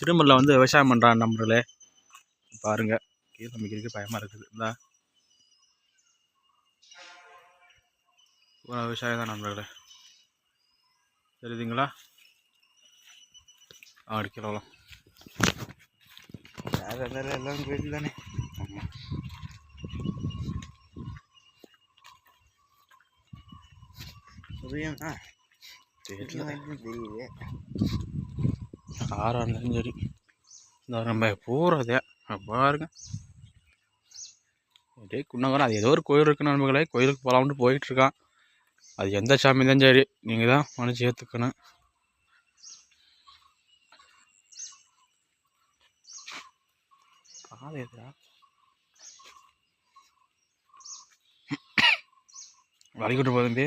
சிறுமல்ல வந்து விவசாயம் பண்ணுறான் நம்பர்களே பாருங்க. கீழே மிக்கிறதுக்கு பயமாக இருக்குது. இந்த விவசாயம் தான் நம்பர்களே, தெரியுதுங்களா? அடிக்கலாம் எல்லாம் கோயில் தானே. ஆமாம், புரியுமா? தெரியுது. ஆறாக இருந்தாலும் சரி, இந்த நம்ம போகிறதே பாருங்க. அப்படியே குன்னங்கரம் அது ஏதோ ஒரு கோயில் இருக்குன்னு நண்பர்களே, கோயிலுக்கு போகலாம்னு போயிட்டுருக்கான். அது எந்த சாமி தான் சரி, நீங்கள் தான் மனசு ஏற்றுக்கணும். காலை எதுரா வலிக்கிட்டு போகுது.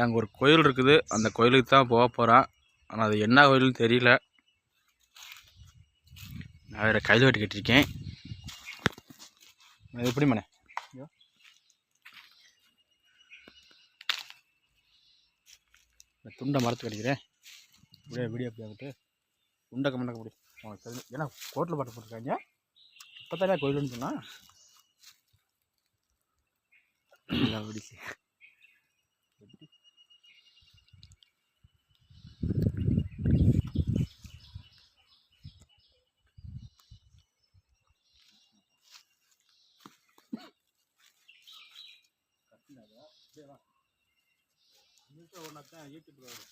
அங்கே ஒரு கோயில் இருக்குது, அந்த கோயிலுக்கு தான் போக போகிறான். ஆனால் அது என்ன கோயில்னு தெரியல. நான் வேறு கையில் வெட்டி கட்டியிருக்கேன். அது எப்படி மண்ணே துண்டை மரத்து கட்டிக்கிறேன். இப்படியே வீடியோ அப்படி ஆகிட்டு துண்டக்க மண்டக்க முடி அவங்களுக்கு தெரிஞ்சு. ஏன்னா கோட்டில் பாட்டு போட்டிருக்காங்க. இப்போ தானே கோயிலுன்னு சொன்னால் அப்படி எப்படி ஒன்றா தான் யூடியூப்ல வரும்.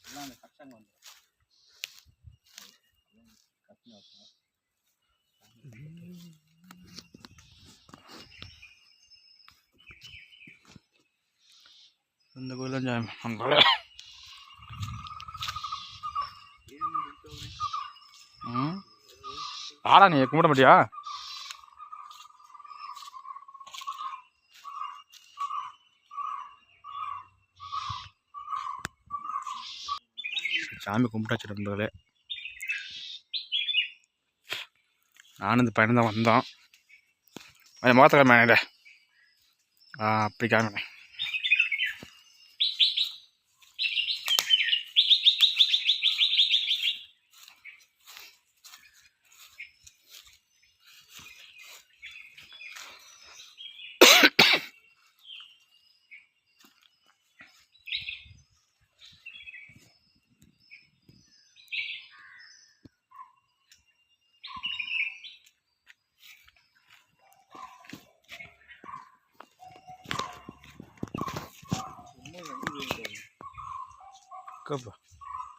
எல்லாம் அந்த கஷ்டங்க வந்துடும். இந்த கோயில் தான் ஜாயின் ஆடா. நீ கும்பிட மாட்டியா? சாமி கும்பிட்டாச்சு நண்பர்களே. நானும் இந்த பையன் தான் வந்தோம். கொஞ்சம் முகத்த கிளம்பி அப்படி கிளம்பினேன்.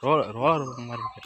ரோலர் மாதிரி இருக்கு.